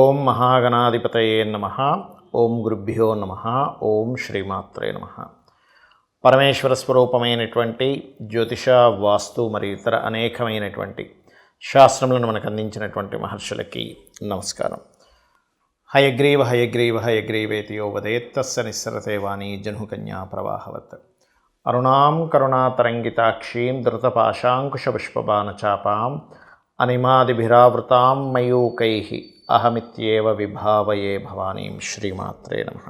ఓం మహాగణాధిపతయే నమః. ఓం గురుభ్యో నమః. ఓం శ్రీమాత్రే నమః. పరమేశ్వర స్వరూపమైనటువంటి జ్యోతిష, వాస్తు మరియు ఇతర అనేకమైనటువంటి శాస్త్రములను మనకు అందించినటువంటి మహర్షులకి నమస్కారం. హయగ్రీవ హయగ్రీవ హయగ్రీవేతి యో వదేత్తస్య నిస్సరతే వాణీ జహ్నుకన్యా ప్రవాహవత్. అరుణాం కరుణాతరంగితాక్షీం ధృతపాశాంకుశపుష్పబాణచాపాం అనిమాదిభిరావృతాం మయూకైః అహమిత్యేవ విభావయే భవానీం. శ్రీమాత్రే నమః.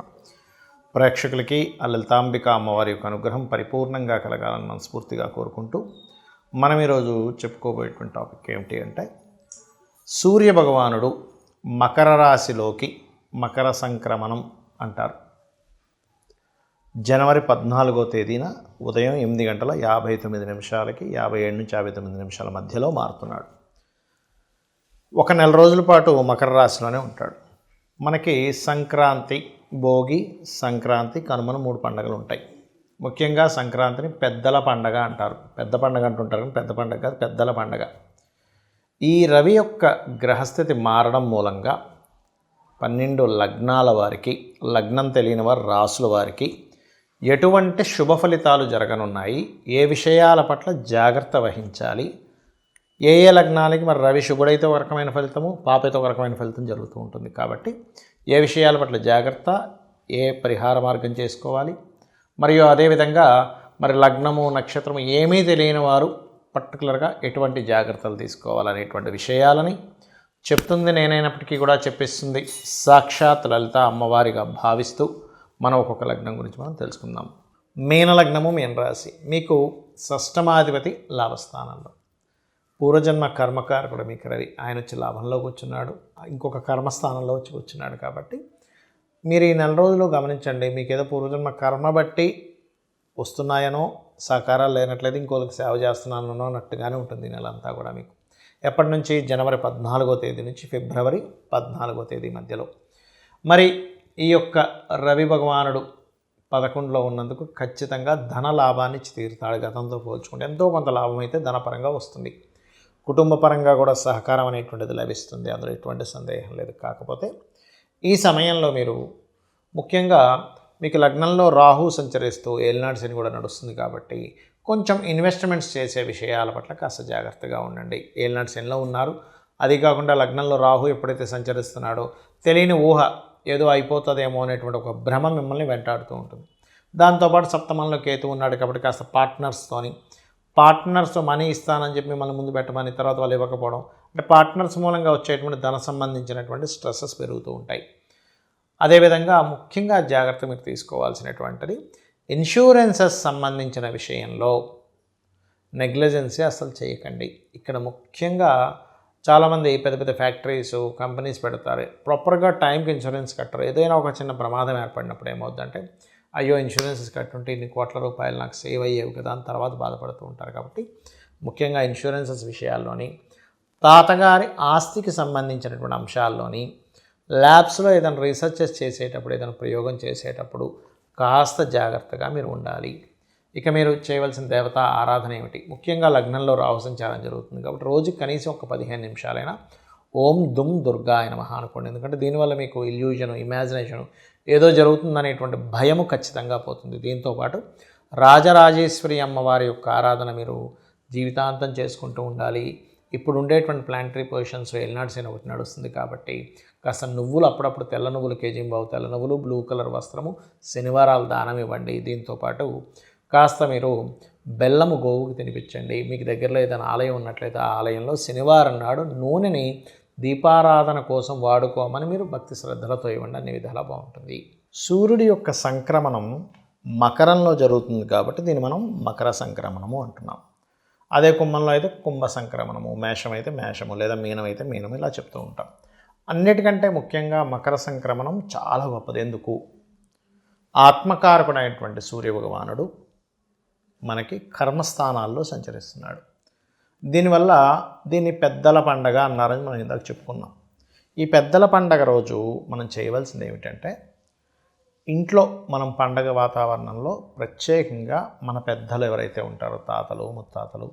ప్రేక్షకులకి ఆ లలితాంబిక అమ్మవారి యొక్క అనుగ్రహం పరిపూర్ణంగా కలగాలని మనస్ఫూర్తిగా కోరుకుంటూ మనం ఈరోజు చెప్పుకోబోయేటువంటి టాపిక్ ఏమిటి అంటే, సూర్య భగవానుడు మకర రాశిలోకి మకర సంక్రమణం అంటారు. జనవరి 14వ తేదీన ఉదయం 8:59 57 నుంచి 59 మధ్యలో మారుతున్నాడు. ఒక నెల రోజుల పాటు మకర రాశిలోనే ఉంటాడు. మనకి సంక్రాంతి, భోగి, సంక్రాంతి, కనుమను 3 పండుగలు ఉంటాయి. ముఖ్యంగా సంక్రాంతిని పెద్దల పండగ అంటారు. పెద్ద పండగ అంటుంటారు కానీ పెద్ద పండగ కాదు, పెద్దల పండగ. ఈ రవి యొక్క గ్రహస్థితి మారడం మూలంగా 12 లగ్నాల వారికి, లగ్నం తెలియని వారు రాసుల వారికి ఎటువంటి శుభ ఫలితాలు జరగనున్నాయి, ఏ విషయాల పట్ల జాగ్రత్త వహించాలి, ఏ లగ్నాలకి మరి రవి శుభుడైతే ఒక రకమైన ఫలితము, పాపైతే ఒక రకమైన ఫలితం జరుగుతూ ఉంటుంది. కాబట్టి ఏ విషయాల పట్ల జాగ్రత్త, ఏ పరిహార మార్గం చేసుకోవాలి, మరియు అదేవిధంగా మరి లగ్నము, నక్షత్రము ఏమీ తెలియని వారు పర్టికులర్గా ఎటువంటి జాగ్రత్తలు తీసుకోవాలనేటువంటి విషయాలని చెప్తుంది నేనైనప్పటికీ కూడా చెప్పిస్తుంది సాక్షాత్ లలిత అమ్మవారిగా భావిస్తూ మనం ఒక్కొక్క లగ్నం గురించి మనం తెలుసుకుందాం. మీన లగ్నము, మీన రాశి. మీకు షష్టమాధిపతి లాభస్థానంలో, పూర్వజన్మ కర్మకారకుడు మీకు రవి, ఆయన వచ్చి లాభంలో కూర్చున్నాడు, ఇంకొక కర్మస్థానంలో వచ్చి కూర్చున్నాడు. కాబట్టి మీరు ఈ నెల రోజులు గమనించండి, మీకు ఏదో పూర్వజన్మ కర్మ బట్టి వస్తున్నాయనో, సహకారాలు లేనట్లయితే ఇంకోళ్ళకి సేవ చేస్తున్నానో అన్నట్టుగానే ఉంటుంది ఈ నెలంతా కూడా. మీకు ఎప్పటి నుంచి? జనవరి 14వ తేదీ నుంచి ఫిబ్రవరి 14వ తేదీ మధ్యలో. మరి ఈ యొక్క రవి భగవానుడు 11లో ఉన్నందుకు ఖచ్చితంగా ధన లాభాన్ని ఇచ్చి తీరుతాడు. గతంతో పోల్చుకుంటే ఎంతో కొంత లాభం అయితే ధనపరంగా వస్తుంది. కుటుంబ పరంగా కూడా సహకారం అనేటువంటిది లభిస్తుంది, అందులో ఎటువంటి సందేహం లేదు. కాకపోతే ఈ సమయంలో మీరు ముఖ్యంగా మీకు లగ్నంలో రాహు సంచరిస్తూ ఏలినాటి శని కూడా నడుస్తుంది. కాబట్టి కొంచెం ఇన్వెస్ట్మెంట్స్ చేసే విషయాల పట్ల కాస్త జాగ్రత్తగా ఉండండి. ఏలినాటి శనిలో ఉన్నారు, అది కాకుండా లగ్నంలో రాహు ఎప్పుడైతే సంచరిస్తున్నాడో తెలియని ఊహ ఏదో అయిపోతుందేమో అనేటువంటి ఒక భ్రమ మిమ్మల్ని వెంటాడుతూ ఉంటుంది. దాంతోపాటు సప్తమంలో కేతు ఉన్నాడు కాబట్టి కాస్త పార్ట్నర్స్ మనీ ఇస్తానని చెప్పి మిమ్మల్ని ముందు పెట్టమని తర్వాత వాళ్ళు ఇవ్వకపోవడం, అంటే పార్ట్నర్స్ మూలంగా వచ్చేటువంటి ధన సంబంధించినటువంటి స్ట్రెస్సెస్ పెరుగుతూ ఉంటాయి. అదేవిధంగా ముఖ్యంగా జాగ్రత్త మీరు తీసుకోవాల్సినటువంటిది ఇన్సూరెన్సెస్ సంబంధించిన విషయంలో నెగ్లిజెన్సీ అసలు చేయకండి. ఇక్కడ ముఖ్యంగా చాలామంది పెద్ద పెద్ద ఫ్యాక్టరీస్, కంపెనీస్ పెడతారు, ప్రాపర్గా టైంకి ఇన్సూరెన్స్ కట్టరు. ఏదైనా ఒక చిన్న ప్రమాదం ఏర్పడినప్పుడు ఏమవుతుందంటే, అయ్యో ఇన్సూరెన్సెస్ కట్టుంటే ఇన్ని కోట్ల రూపాయలు నాకు సేవ్ అయ్యేవి కదా అని తర్వాత బాధపడుతూ ఉంటారు. కాబట్టి ముఖ్యంగా ఇన్సూరెన్సెస్ విషయాల్లోని, తాతగారి ఆస్తికి సంబంధించినటువంటి అంశాల్లోని, ల్యాబ్స్లో ఏదైనా రీసెర్చెస్ చేసేటప్పుడు, ఏదైనా ప్రయోగం చేసేటప్పుడు కాస్త జాగ్రత్తగా మీరు ఉండాలి. ఇక మీరు చేయవలసిన దేవతా ఆరాధన ఏమిటి? ముఖ్యంగా లగ్నంలో రాహు సంచారం జరుగుతుంది కాబట్టి రోజుకి కనీసం ఒక 15 నిమిషాలైనా ఓం దుమ్ దుర్గాయ నమః అనుకోండి. ఎందుకంటే దీనివల్ల మీకు ఇల్యూజను, ఇమాజినేషను ఏదో జరుగుతుందనేటువంటి భయము ఖచ్చితంగా పోతుంది. దీంతోపాటు రాజరాజేశ్వరి అమ్మవారి యొక్క ఆరాధన మీరు జీవితాంతం చేసుకుంటూ ఉండాలి. ఇప్పుడు ఉండేటువంటి ప్లానటరీ పొజిషన్స్ ఏలినాటి శని ఒకటి నడుస్తుంది కాబట్టి కాస్త నువ్వులు, అప్పుడప్పుడు తెల్ల నువ్వులు, కేజీంబావు తెల్ల నువ్వులు, బ్లూ కలర్ వస్త్రము శనివారాలు దానం ఇవ్వండి. దీంతోపాటు కాస్త మీరు బెల్లము గోవుకి తినిపించండి. మీకు దగ్గరలో ఏదైనా ఆలయం ఉన్నట్లయితే ఆ ఆలయంలో శనివారం నాడు నూనెని దీపారాధన కోసం వాడుకోమని మీరు భక్తి శ్రద్ధలతో ఇవ్వండి. అన్ని విధాలా బాగుంటుంది. సూర్యుడి యొక్క సంక్రమణం మకరంలో జరుగుతుంది కాబట్టి దీన్ని మనం మకర సంక్రమణము అంటున్నాం. అదే కుంభంలో అయితే కుంభ సంక్రమణము, మేషం అయితే మేషము, లేదా మీనం అయితే మీనం, ఇలా చెప్తూ ఉంటాం. అన్నిటికంటే ముఖ్యంగా మకర సంక్రమణం చాలా గొప్పది. ఎందుకు? ఆత్మకారకుడైనటువంటి సూర్య భగవానుడు మనకి కర్మస్థానాల్లో సంచరిస్తున్నాడు. దీనివల్ల దీన్ని పెద్దల పండగ అన్నారని మనం ఇందాక చెప్పుకున్నాం. ఈ పెద్దల పండగ రోజు మనం చేయవలసింది ఏమిటంటే, ఇంట్లో మనం పండగ వాతావరణంలో ప్రత్యేకంగా మన పెద్దలు ఎవరైతే ఉంటారో, తాతలు, ముత్తాతలు,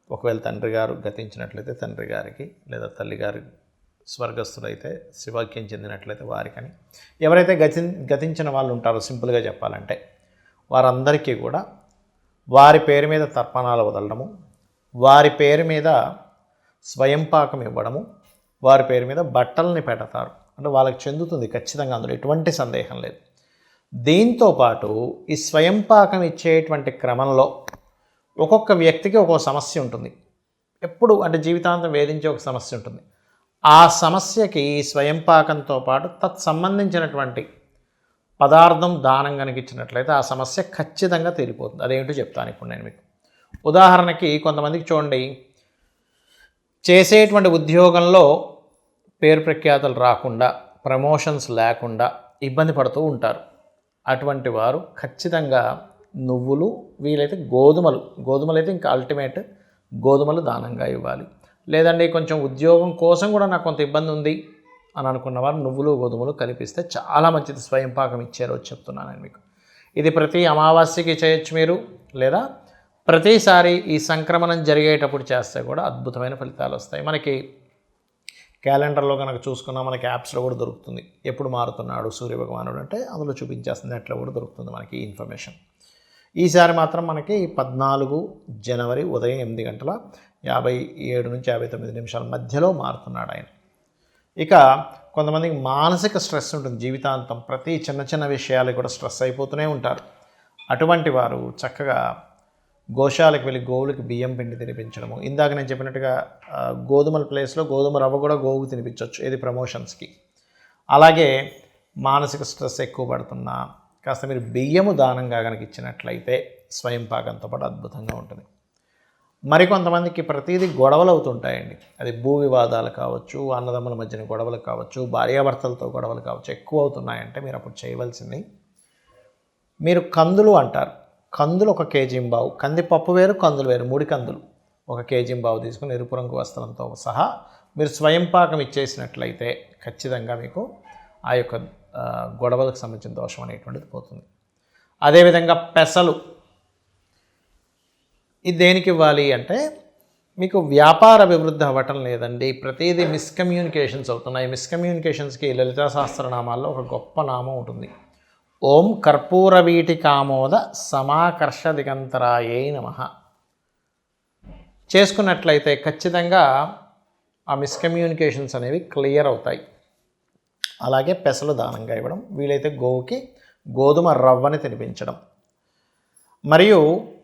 ఒకవేళ తండ్రి గారు గతించినట్లయితే తండ్రి గారికి, లేదా తల్లి గారి స్వర్గస్థులైతే శివాక్యం చెందినట్లయితే వారికని, ఎవరైతే గతించిన వాళ్ళు ఉంటారో సింపుల్గా చెప్పాలంటే వారందరికీ కూడా వారి పేరు మీద తర్పణాలు వదలడము, వారి పేరు మీద స్వయంపాకం ఇవ్వడము, వారి పేరు మీద బట్టల్ని పెడతారు. అంటే వాళ్ళకి చెందుతుంది ఖచ్చితంగా, అందులో ఎటువంటి సందేహం లేదు. దీంతోపాటు ఈ స్వయంపాకం ఇచ్చేటువంటి క్రమంలో ఒక్కొక్క వ్యక్తికి ఒక్కొక్క సమస్య ఉంటుంది. ఎప్పుడు అంటే జీవితాంతం వేధించే ఒక సమస్య ఉంటుంది. ఆ సమస్యకి స్వయంపాకంతో పాటు సంబంధించినటువంటి పదార్థం దానం కనుక ఇచ్చినట్లయితే ఆ సమస్య ఖచ్చితంగా తీరిపోతుంది. అదేంటో చెప్తాను ఇప్పుడు నేను మీకు. ఉదాహరణకి కొంతమందికి చూడండి, చేసేటువంటి ఉద్యోగంలో పేరు ప్రఖ్యాతలు రాకుండా, ప్రమోషన్స్ లేకుండా ఇబ్బంది పడుతూ ఉంటారు. అటువంటి వారు ఖచ్చితంగా నువ్వులు, వీలైతే గోధుమలు అయితే ఇంకా అల్టిమేట్, గోధుమలు దానంగా ఇవ్వాలి. లేదండి కొంచెం ఉద్యోగం కోసం కూడా నాకు కొంత ఇబ్బంది ఉంది అని అనుకున్న వారు నువ్వులు గోధుమలు కలిపిస్తే చాలా మంచిది. స్వయంపాకం ఇచ్చే రోజు చెప్తున్నాను నేను మీకు. ఇది ప్రతి అమావాస్యకి చేయొచ్చు మీరు, లేదా ప్రతిసారి ఈ సంక్రమణం జరిగేటప్పుడు చేస్తే కూడా అద్భుతమైన ఫలితాలు వస్తాయి. మనకి క్యాలెండర్లో కనుక చూసుకున్నా మనకి యాప్స్లో కూడా దొరుకుతుంది. ఎప్పుడు మారుతున్నాడు సూర్యభగవానుడు అంటే అందులో చూపించేస్తుంది, నెట్లో కూడా దొరుకుతుంది మనకి ఇన్ఫర్మేషన్. ఈసారి మాత్రం మనకి 14 జనవరి ఉదయం 8:57 నుంచి 59 మధ్యలో మారుతున్నాడు ఆయన. ఇక కొంతమందికి మానసిక స్ట్రెస్ ఉంటుంది జీవితాంతం, ప్రతి చిన్న విషయాలకు కూడా స్ట్రెస్ అయిపోతూనే ఉంటారు. అటువంటి వారు చక్కగా గోశాలకు వెళ్ళి గోవులకి బియ్యం పిండి తినిపించడము. ఇందాక నేను చెప్పినట్టుగా గోధుమల ప్లేస్లో గోధుమ రవ్వ కూడా గోవుకు తినిపించవచ్చు, ఇది ప్రమోషన్స్కి. అలాగే మానసిక స్ట్రెస్ ఎక్కువ పడుతున్నా కాస్త మీరు బియ్యము దానంగా కనుక ఇచ్చినట్లయితే స్వయంపాకంతో పాటు అద్భుతంగా ఉంటుంది. మరికొంతమందికి ప్రతిదీ గొడవలు అవుతుంటాయండి. అది భూ వివాదాలు కావచ్చు, అన్నదమ్ముల మధ్యన గొడవలు కావచ్చు, భార్యాభర్తలతో గొడవలు కావచ్చు, ఎక్కువ అవుతున్నాయంటే మీరు అప్పుడు చేయవలసింది, మీరు కందులు అంటారు, కందులు 1 కేజీ-1/2, కందిపప్పు వేరు కందులు వేరు, 3 కందులు 1 కేజీ-1/2 తీసుకుని ఎరుపు రంగు వస్త్రంతో సహా మీరు స్వయంపాకం ఇచ్చేసినట్లయితే ఖచ్చితంగా మీకు ఆ యొక్క గొడవలకు సంబంధించిన దోషం అనేటువంటిది పోతుంది. అదేవిధంగా పెసలు, ఇది దేనికి ఇవ్వాలి అంటే మీకు వ్యాపార అభివృద్ధి అవ్వటం లేదండి, ప్రతిదీ మిస్కమ్యూనికేషన్స్ అవుతున్నాయి. మిస్కమ్యూనికేషన్స్కి లలితా సహస్రనామాల్లో ఒక గొప్ప నామం ఉంటుంది, ఓం కర్పూర వీటికామోద సమాకర్ష దిగంతరాయే నమః. చేసుకున్నట్లయితే ఖచ్చితంగా ఆ మిస్కమ్యూనికేషన్స్ అనేవి క్లియర్ అవుతాయి. అలాగే పెసలు దానంగా ఇవ్వడం, వీలైతే గోవుకి గోధుమ రవ్వని తినిపించడం. మరియు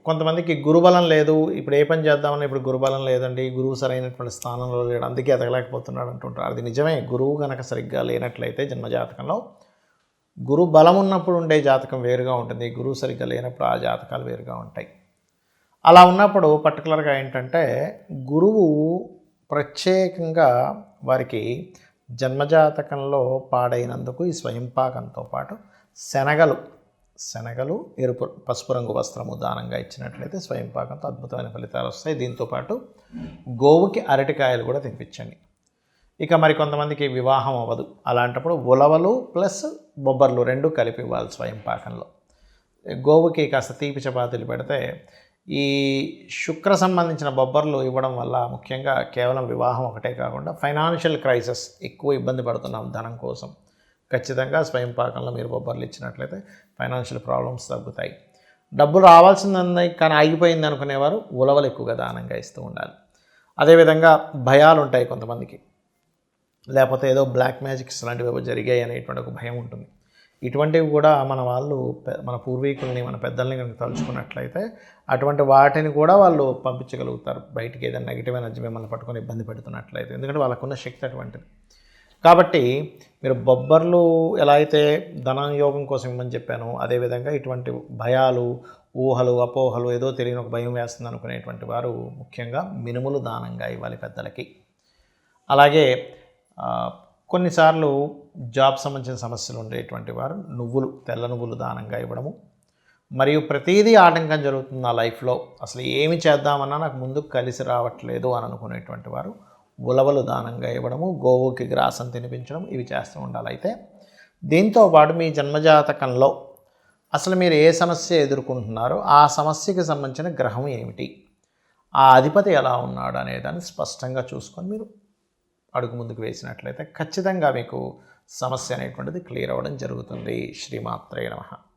కొంతమందికి గురుబలం లేదు, ఇప్పుడు ఏ పని చేద్దామని ఇప్పుడు గురుబలం లేదండి, గురువు సరైనటువంటి స్థానంలో లేడు అందుకే ఎదగలేకపోతున్నాడు అంటుంటారు. అది నిజమే. గురువు కనుక సరిగ్గా లేనట్లయితే జన్మజాతకంలో, గురు బలం ఉన్నప్పుడు ఉండే జాతకం వేరుగా ఉంటుంది, గురువు సరిగ్గా లేనప్పుడు ఆ జాతకాలు వేరుగా ఉంటాయి. అలా ఉన్నప్పుడు పర్టికులర్గా ఏంటంటే గురువు ప్రత్యేకంగా వారికి జన్మజాతకంలో పాడైనందుకు ఈ స్వయంపాకంతో పాటు శనగలు ఎరుపు పసుపు రంగు వస్త్రము దానంగా ఇచ్చినట్లయితే స్వయంపాకంతో అద్భుతమైన ఫలితాలు వస్తాయి. దీంతోపాటు గోవుకి అరటికాయలు కూడా తినిపించండి. ఇక మరి కొంతమందికి వివాహం అవ్వదు, అలాంటప్పుడు ఉలవలు ప్లస్ బొబ్బర్లు 2 కలిపి ఇవ్వాలి స్వయంపాకంలో. గోవుకి కాస్త తీపి చపాతీలు పెడితే ఈ శుక్ర సంబంధించిన బొబ్బర్లు ఇవ్వడం వల్ల ముఖ్యంగా కేవలం వివాహం ఒకటే కాకుండా ఫైనాన్షియల్ క్రైసిస్, ఎక్కువ ఇబ్బంది పడుతున్నాం ధనం కోసం, ఖచ్చితంగా స్వయంపాకంలో మీరు బొబ్బర్లు ఇచ్చినట్లయితే ఫైనాన్షియల్ ప్రాబ్లమ్స్ తగ్గుతాయి. డబ్బులు రావాల్సింది కానీ ఆగిపోయింది అనుకునేవారు ఉలవలు ఎక్కువగా దానంగా ఇస్తూ ఉండాలి. అదేవిధంగా భయాలు ఉంటాయి కొంతమందికి, లేకపోతే ఏదో బ్లాక్ మ్యాజిక్స్ లాంటివి జరిగాయి అనేటువంటి ఒక భయం ఉంటుంది. ఇటువంటివి కూడా మన పూర్వీకుల్ని మన పెద్దల్ని కనుక తలుచుకున్నట్లయితే అటువంటి వాటిని కూడా వాళ్ళు పంపించగలుగుతారు బయటికి, ఏదైనా నెగిటివ్ ఎనర్జీ మిమ్మల్ని పట్టుకొని ఇబ్బంది పెడుతున్నట్లయితే, ఎందుకంటే వాళ్ళకున్న శక్తి అటువంటిది. కాబట్టి మీరు బొబ్బర్లు ఎలా అయితే ధనయోగం కోసం ఇవ్వమని చెప్పాను, అదేవిధంగా ఇటువంటి భయాలు, ఊహలు, అపోహలు, ఏదో తెలియని ఒక భయం వేస్తుంది అనుకునేటువంటి వారు ముఖ్యంగా మినుములు దానంగా ఇవ్వాలి పెద్దలకి. అలాగే కొన్నిసార్లు జాబ్ సంబంధించిన సమస్యలు ఉండేటువంటి వారు తెల్ల నువ్వులు దానంగా ఇవ్వడము. మరియు ప్రతిదీ ఆటంకం జరుగుతుంది నా లైఫ్లో, అసలు ఏమి చేద్దామన్నా నాకు ముందుకు కలిసి రావట్లేదు అని అనుకునేటువంటి వారు ఉలవలు దానంగా ఇవ్వడము, గోవుకి గ్రాసం తినిపించడం, ఇవి చేస్తూ ఉండాలి. అయితే దీంతోపాటు మీ జన్మజాతకంలో అసలు మీరు ఏ సమస్య ఎదుర్కొంటున్నారో ఆ సమస్యకి సంబంధించిన గ్రహం ఏమిటి, ఆ అధిపతి ఎలా ఉన్నాడు అనేదాన్ని స్పష్టంగా చూసుకొని మీరు అడుగు ముందుకు వేసినట్లయితే ఖచ్చితంగా మీకు సమస్య అనేటువంటిది క్లియర్ అవ్వడం జరుగుతుంది. శ్రీమాత్రే నమః.